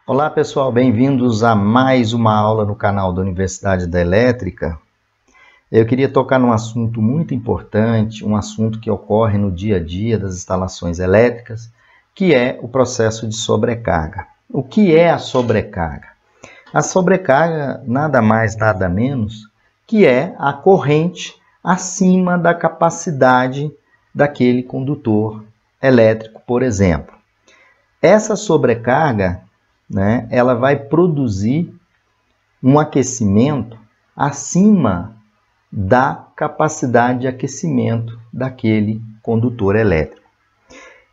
Olá pessoal, bem-vindos a mais uma aula no canal da Universidade da Elétrica. Eu queria tocar num assunto muito importante, um assunto que ocorre no dia a dia das instalações elétricas, que é o processo de sobrecarga. O que é a sobrecarga? A sobrecarga nada mais, nada menos que é a corrente acima da capacidade daquele condutor elétrico, por exemplo. Essa sobrecarga, ela vai produzir um aquecimento acima da capacidade de aquecimento daquele condutor elétrico.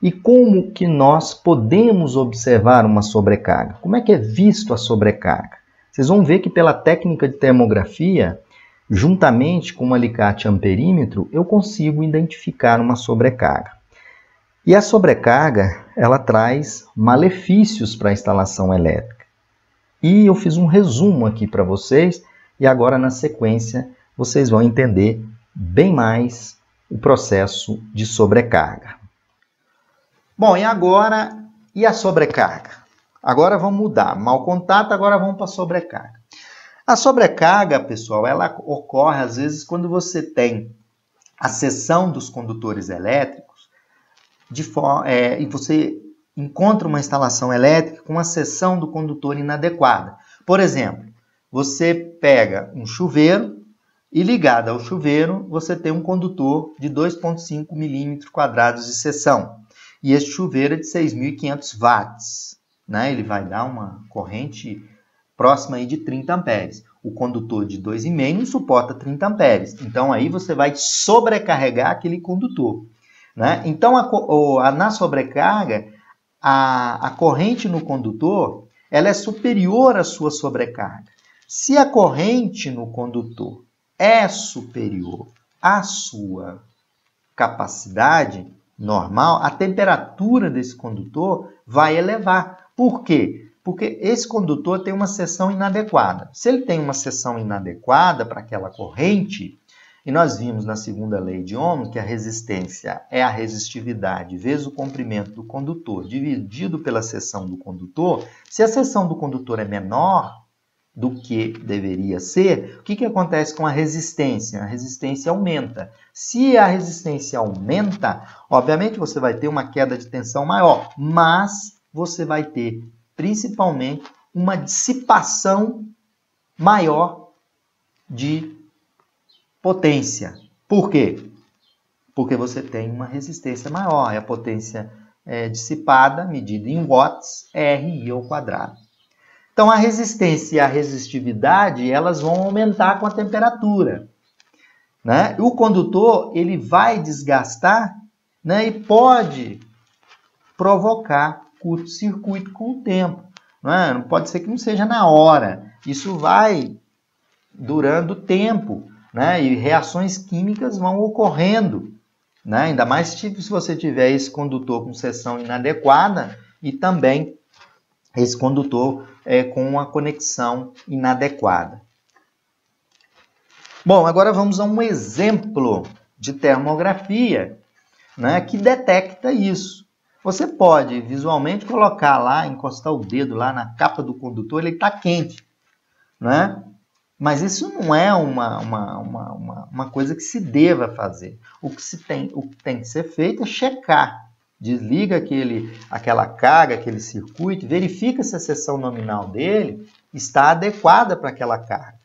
E como que nós podemos observar uma sobrecarga? Como é que é visto a sobrecarga? Vocês vão ver que pela técnica de termografia, juntamente com um alicate amperímetro, eu consigo identificar uma sobrecarga. E a sobrecarga, ela traz malefícios para a instalação elétrica. E eu fiz um resumo aqui para vocês, e agora na sequência vocês vão entender bem mais o processo de sobrecarga. Bom, e a sobrecarga? Agora vamos mudar. Mau contato, agora vamos para a sobrecarga. A sobrecarga, pessoal, ela ocorre às vezes quando você tem a seção dos condutores elétricos, e você encontra uma instalação elétrica com a seção do condutor inadequada. Por exemplo, você pega um chuveiro e ligado ao chuveiro você tem um condutor de 2,5 milímetros quadrados de seção. E esse chuveiro é de 6.500 watts. Ele vai dar uma corrente próxima aí de 30 amperes. O condutor de 2,5 não suporta 30 amperes. Então aí você vai sobrecarregar aquele condutor. Então, na sobrecarga, a corrente no condutor ela é superior à sua sobrecarga. Se a corrente no condutor é superior à sua capacidade normal, a temperatura desse condutor vai elevar. Por quê? Porque esse condutor tem uma seção inadequada. Se ele tem uma seção inadequada para aquela corrente, e nós vimos na segunda lei de Ohm que a resistência é a resistividade vezes o comprimento do condutor dividido pela seção do condutor. Se a seção do condutor é menor do que deveria ser, o que acontece com a resistência? A resistência aumenta. Se a resistência aumenta, obviamente você vai ter uma queda de tensão maior, mas você vai ter principalmente uma dissipação maior de potência. Por quê? Porque você tem uma resistência maior. A potência dissipada, medida em watts, é RI ao quadrado. Então, a resistência e a resistividade, elas vão aumentar com a temperatura. O condutor, ele vai desgastar, e pode provocar curto-circuito com o tempo. Não pode ser que não seja na hora. Isso vai durando tempo. E reações químicas vão ocorrendo, ainda mais se você tiver esse condutor com seção inadequada e também esse condutor com uma conexão inadequada. Bom, agora vamos a um exemplo de termografia que detecta isso. Você pode visualmente colocar lá, encostar o dedo lá na capa do condutor, ele está quente, Mas isso não é uma coisa que se deva fazer. O que tem que ser feito é checar. Desliga aquela carga, aquele circuito, verifica se a seção nominal dele está adequada para aquela carga.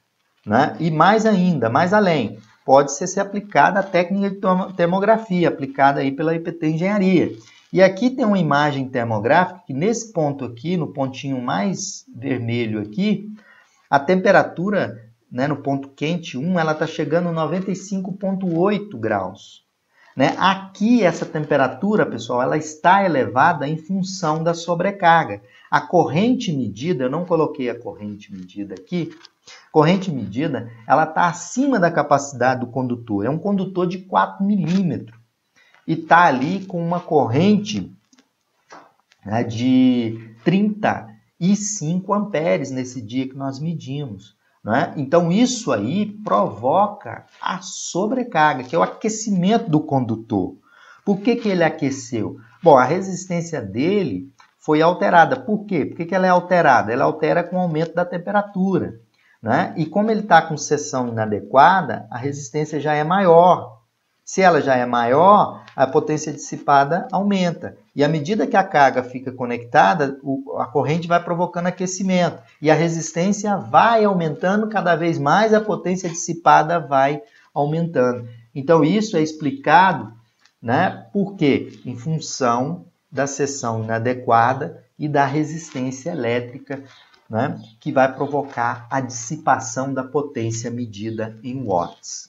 E mais ainda, mais além, pode ser aplicada a técnica de termografia, aplicada aí pela IPT Engenharia. E aqui tem uma imagem termográfica que nesse ponto aqui, no pontinho mais vermelho aqui, a temperatura, no ponto quente 1, ela está chegando a 95,8 graus. Aqui, essa temperatura, pessoal, ela está elevada em função da sobrecarga. A corrente medida, eu não coloquei a corrente medida aqui, corrente medida, ela está acima da capacidade do condutor. É um condutor de 4 milímetros e está ali com uma corrente de 35 amperes nesse dia que nós medimos. Então, isso aí provoca a sobrecarga, que é o aquecimento do condutor. Por que ele aqueceu? Bom, a resistência dele foi alterada. Por quê? Por que ela é alterada? Ela altera com o aumento da temperatura, né? E como ele está com seção inadequada, a resistência já é maior. Se ela já é maior, a potência dissipada aumenta. E à medida que a carga fica conectada, a corrente vai provocando aquecimento. E a resistência vai aumentando cada vez mais, a potência dissipada vai aumentando. Então, isso é explicado, né? Por quê? Em função da seção inadequada e da resistência elétrica, né? Que vai provocar a dissipação da potência medida em watts.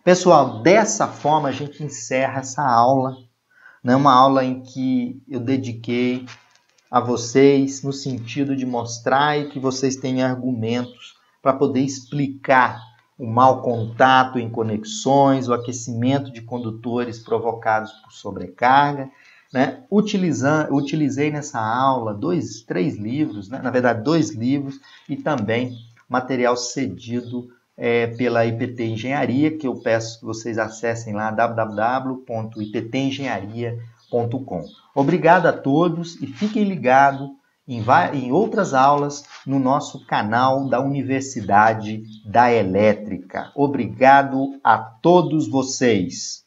Pessoal, dessa forma a gente encerra essa aula, né? Uma aula em que eu dediquei a vocês no sentido de mostrar e que vocês tenham argumentos para poder explicar o mau contato em conexões, o aquecimento de condutores provocados por sobrecarga, né? Utilizei nessa aula 3 livros, né? Na verdade 2 livros e também material cedido pela IPT Engenharia, que eu peço que vocês acessem lá, www.iptengenharia.com. Obrigado a todos e fiquem ligados em outras aulas no nosso canal da Universidade da Elétrica. Obrigado a todos vocês.